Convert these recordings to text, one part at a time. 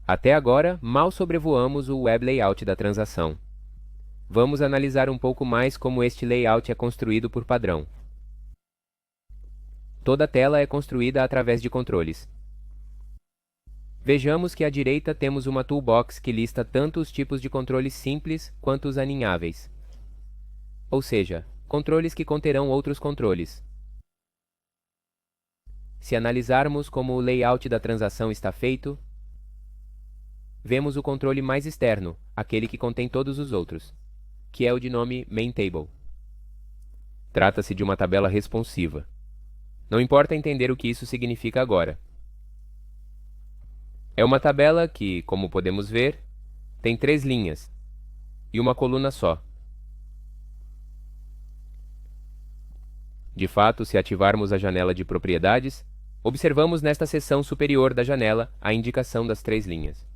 Até agora, mal sobrevoamos o web layout da transação. Vamos analisar um pouco mais como este layout é construído por padrão. Toda a tela é construída através de controles. Vejamos que à direita temos uma toolbox que lista tanto os tipos de controles simples quanto os aninháveis. Ou seja, controles que conterão outros controles. Se analisarmos como o layout da transação está feito, vemos o controle mais externo, aquele que contém todos os outros, que é o de nome MainTable. Trata-se de uma tabela responsiva. Não importa entender o que isso significa agora. É uma tabela que, como podemos ver, tem 3 linhas e uma coluna só. De fato, se ativarmos a janela de propriedades, observamos nesta seção superior da janela a indicação das 3 linhas.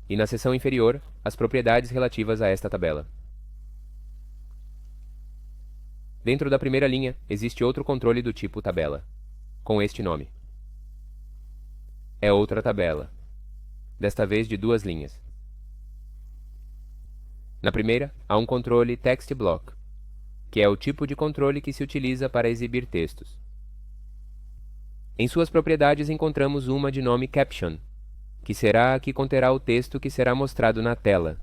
E na seção inferior, as propriedades relativas a esta tabela. Dentro da primeira linha, existe outro controle do tipo tabela, com este nome. É outra tabela, desta vez de 2 linhas. Na primeira, há um controle TextBlock, que é o tipo de controle que se utiliza para exibir textos. Em suas propriedades encontramos uma de nome Caption, que será a que conterá o texto que será mostrado na tela.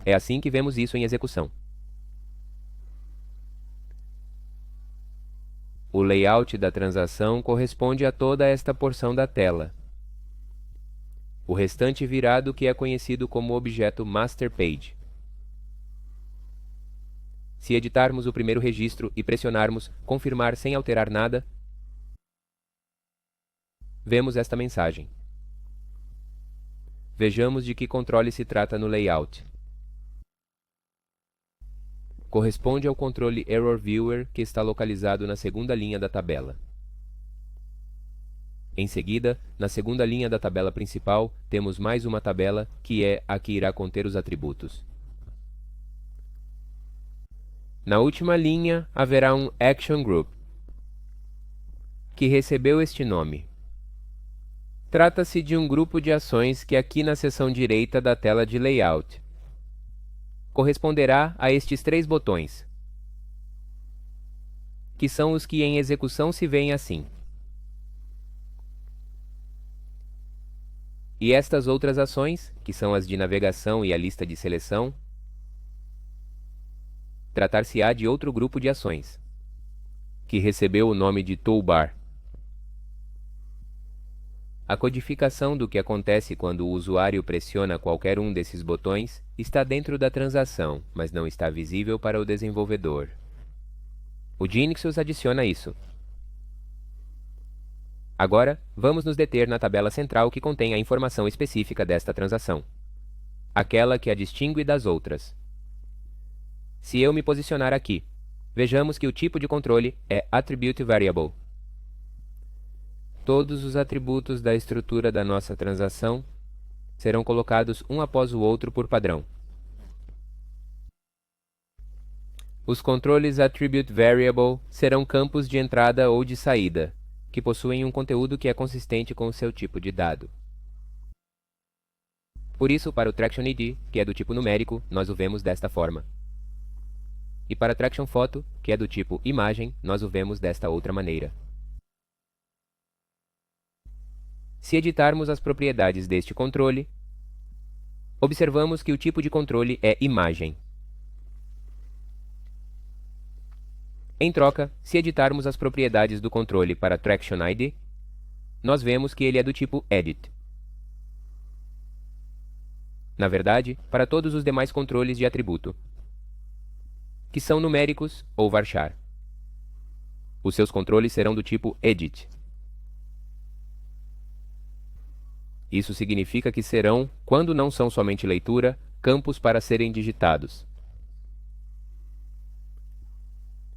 É assim que vemos isso em execução. O layout da transação corresponde a toda esta porção da tela. O restante virá do que é conhecido como objeto MasterPage. Se editarmos o primeiro registro e pressionarmos Confirmar sem alterar nada, vemos esta mensagem. Vejamos de que controle se trata no layout. Corresponde ao controle Error Viewer que está localizado na segunda linha da tabela. Em seguida, na segunda linha da tabela principal, temos mais uma tabela que é a que irá conter os atributos. Na última linha haverá um Action Group, que recebeu este nome. Trata-se de um grupo de ações que aqui na seção direita da tela de layout corresponderá a estes 3 botões, que são os que em execução se veem assim. E estas outras ações, que são as de navegação e a lista de seleção, tratar-se-á de outro grupo de ações, que recebeu o nome de Toolbar. A codificação do que acontece quando o usuário pressiona qualquer um desses botões está dentro da transação, mas não está visível para o desenvolvedor. O Ginxos adiciona isso. Agora, vamos nos deter na tabela central que contém a informação específica desta transação, aquela que a distingue das outras. Se eu me posicionar aqui, vejamos que o tipo de controle é Attribute Variable. Todos os atributos da estrutura da nossa transação serão colocados um após o outro por padrão. Os controles Attribute Variable serão campos de entrada ou de saída, que possuem um conteúdo que é consistente com o seu tipo de dado. Por isso, para o Traction ID, que é do tipo numérico, nós o vemos desta forma. E para Traction Photo, que é do tipo imagem, nós o vemos desta outra maneira. Se editarmos as propriedades deste controle, observamos que o tipo de controle é imagem. Em troca, se editarmos as propriedades do controle para Traction ID, nós vemos que ele é do tipo Edit. Na verdade, para todos os demais controles de atributo, que são numéricos ou varchar. Os seus controles serão do tipo Edit. Isso significa que serão, quando não são somente leitura, campos para serem digitados.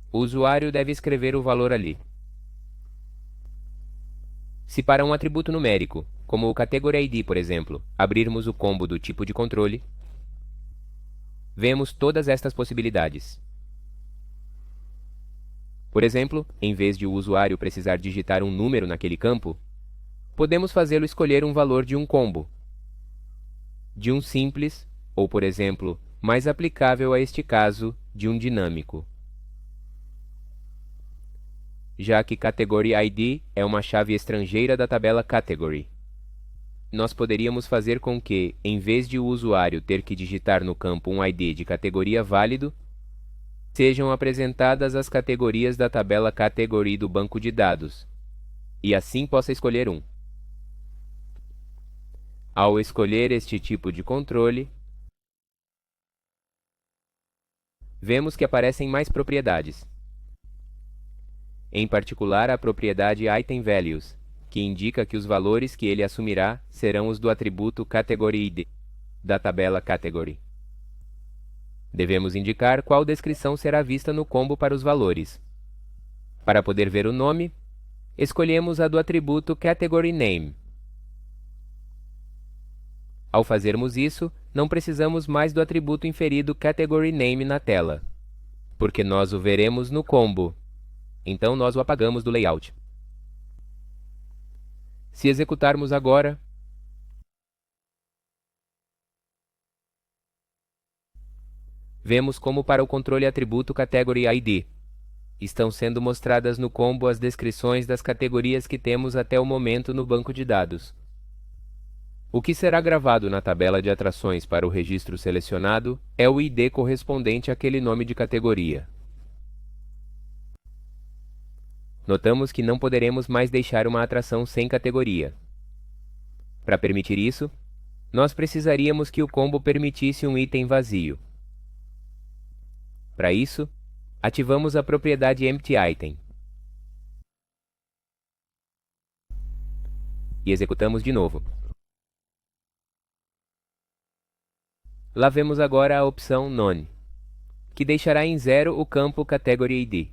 O usuário deve escrever o valor ali. Se para um atributo numérico, como o Category ID, por exemplo, abrirmos o combo do tipo de controle, vemos todas estas possibilidades. Por exemplo, em vez de o usuário precisar digitar um número naquele campo, podemos fazê-lo escolher um valor de um combo, de um simples, ou, por exemplo, mais aplicável a este caso, de um dinâmico. Já que Category ID é uma chave estrangeira da tabela Category, nós poderíamos fazer com que, em vez de o usuário ter que digitar no campo um ID de categoria válido, sejam apresentadas as categorias da tabela Category do banco de dados, e assim possa escolher um. Ao escolher este tipo de controle, vemos que aparecem mais propriedades. Em particular, a propriedade Item Values, que indica que os valores que ele assumirá serão os do atributo Category ID, da tabela Category. Devemos indicar qual descrição será vista no combo para os valores. Para poder ver o nome, escolhemos a do atributo Category Name. Ao fazermos isso, não precisamos mais do atributo inferido Category Name na tela, porque nós o veremos no combo. Então nós o apagamos do layout. Se executarmos agora, vemos como para o controle atributo Category ID, estão sendo mostradas no combo as descrições das categorias que temos até o momento no banco de dados. O que será gravado na tabela de atrações para o registro selecionado é o ID correspondente àquele nome de categoria. Notamos que não poderemos mais deixar uma atração sem categoria. Para permitir isso, nós precisaríamos que o combo permitisse um item vazio. Para isso, ativamos a propriedade EmptyItem. E executamos de novo. Lá vemos agora a opção None, que deixará em zero o campo Category ID,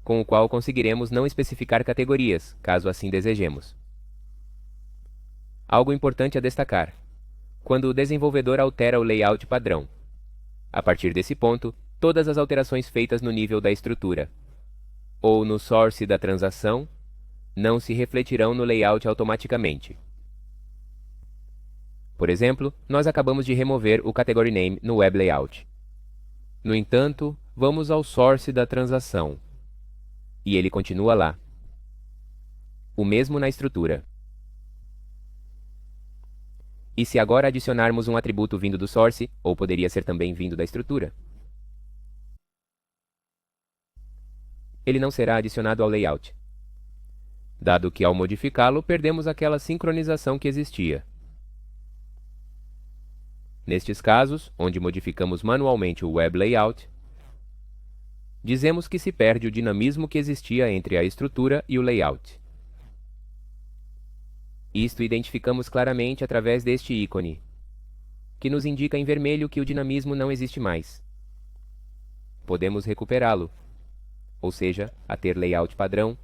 com o qual conseguiremos não especificar categorias, caso assim desejemos. Algo importante a destacar: quando o desenvolvedor altera o layout padrão, a partir desse ponto, todas as alterações feitas no nível da estrutura, ou no source da transação, não se refletirão no layout automaticamente. Por exemplo, nós acabamos de remover o Category Name no Web Layout. No entanto, vamos ao source da transação, e ele continua lá. O mesmo na estrutura. E se agora adicionarmos um atributo vindo do source, ou poderia ser também vindo da estrutura, ele não será adicionado ao layout, dado que ao modificá-lo perdemos aquela sincronização que existia. Nestes casos, onde modificamos manualmente o Web Layout, dizemos que se perde o dinamismo que existia entre a estrutura e o layout. Isto identificamos claramente através deste ícone, que nos indica em vermelho que o dinamismo não existe mais. Podemos recuperá-lo, ou seja, a ter layout padrão,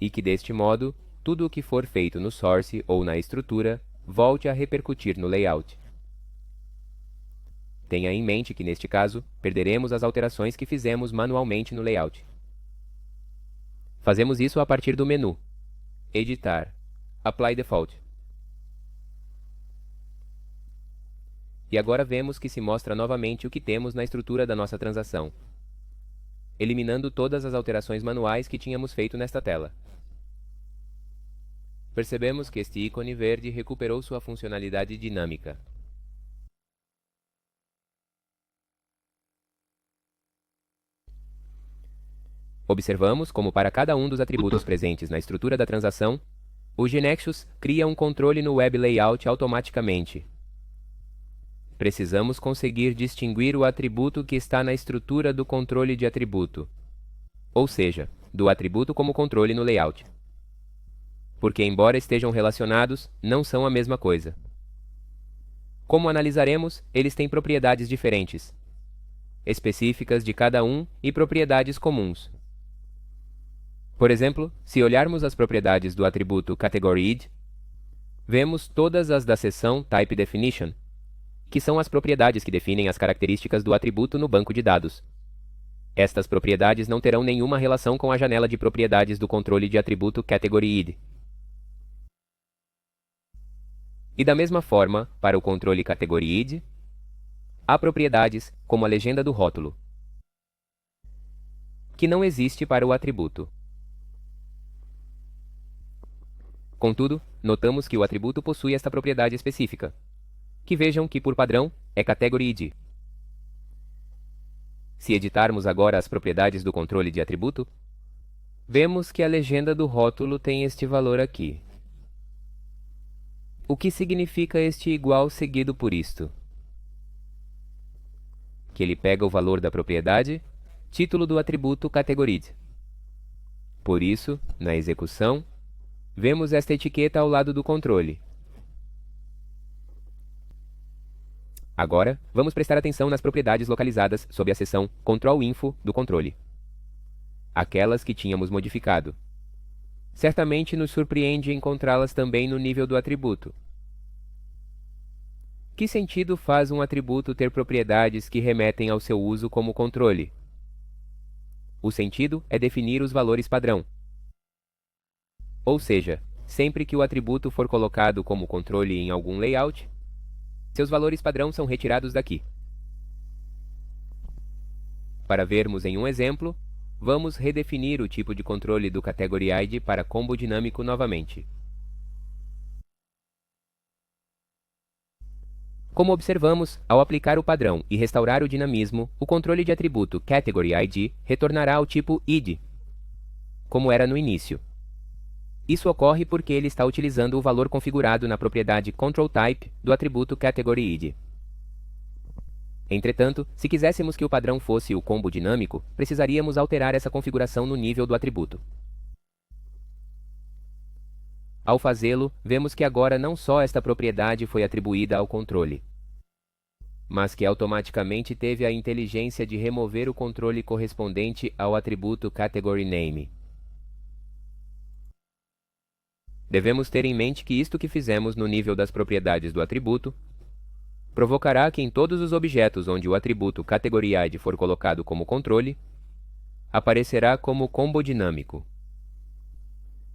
e que deste modo, tudo o que for feito no source ou na estrutura volte a repercutir no layout. Tenha em mente que, neste caso, perderemos as alterações que fizemos manualmente no layout. Fazemos isso a partir do menu Editar, Apply Default. E agora vemos que se mostra novamente o que temos na estrutura da nossa transação, eliminando todas as alterações manuais que tínhamos feito nesta tela. Percebemos que este ícone verde recuperou sua funcionalidade dinâmica. Observamos como para cada um dos atributos presentes na estrutura da transação, o GNexus cria um controle no Web Layout automaticamente. Precisamos conseguir distinguir o atributo que está na estrutura do controle de atributo, ou seja, do atributo como controle no layout. Porque, embora estejam relacionados, não são a mesma coisa. Como analisaremos, eles têm propriedades diferentes, específicas de cada um e propriedades comuns. Por exemplo, se olharmos as propriedades do atributo CategoryId, vemos todas as da seção Type Definition, que são as propriedades que definem as características do atributo no banco de dados. Estas propriedades não terão nenhuma relação com a janela de propriedades do controle de atributo category id. E da mesma forma, para o controle category id, há propriedades, como a legenda do rótulo, que não existe para o atributo. Contudo, notamos que o atributo possui esta propriedade específica, que vejam que por padrão é category id. Se editarmos agora as propriedades do controle de atributo, vemos que a legenda do rótulo tem este valor aqui. O que significa este igual seguido por isto? Que ele pega o valor da propriedade, título do atributo category id. Por isso, na execução, vemos esta etiqueta ao lado do controle. Agora, vamos prestar atenção nas propriedades localizadas sob a seção Control Info do controle. Aquelas que tínhamos modificado. Certamente nos surpreende encontrá-las também no nível do atributo. Que sentido faz um atributo ter propriedades que remetem ao seu uso como controle? O sentido é definir os valores padrão. Ou seja, sempre que o atributo for colocado como controle em algum layout, seus valores padrão são retirados daqui. Para vermos em um exemplo, vamos redefinir o tipo de controle do category id para combo dinâmico novamente. Como observamos, ao aplicar o padrão e restaurar o dinamismo, o controle de atributo category id retornará ao tipo id, como era no início. Isso ocorre porque ele está utilizando o valor configurado na propriedade controlType do atributo category id. Entretanto, se quiséssemos que o padrão fosse o combo dinâmico, precisaríamos alterar essa configuração no nível do atributo. Ao fazê-lo, vemos que agora não só esta propriedade foi atribuída ao controle, mas que automaticamente teve a inteligência de remover o controle correspondente ao atributo categoryName. Devemos ter em mente que isto que fizemos no nível das propriedades do atributo provocará que em todos os objetos onde o atributo categoryId for colocado como controle, aparecerá como combo dinâmico.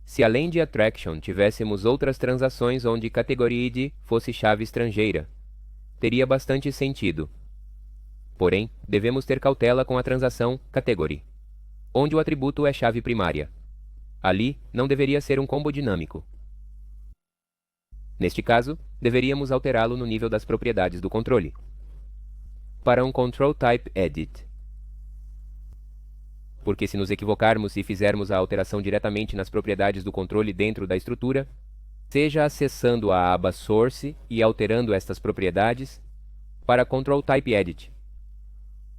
Se além de attraction tivéssemos outras transações onde categoryId fosse chave estrangeira, teria bastante sentido. Porém, devemos ter cautela com a transação category, onde o atributo é chave primária. Ali, não deveria ser um combo dinâmico. Neste caso, deveríamos alterá-lo no nível das propriedades do controle, para um controlType edit. Porque se nos equivocarmos e fizermos a alteração diretamente nas propriedades do controle dentro da estrutura, seja acessando a aba Source e alterando estas propriedades para controlType edit,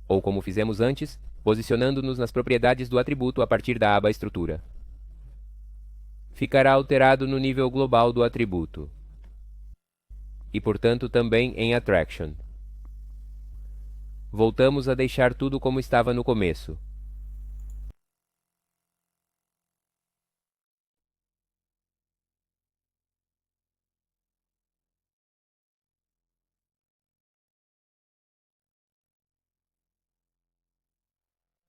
ou como fizemos antes, posicionando-nos nas propriedades do atributo a partir da aba Estrutura, ficará alterado no nível global do atributo, e portanto também em Attraction. Voltamos a deixar tudo como estava no começo.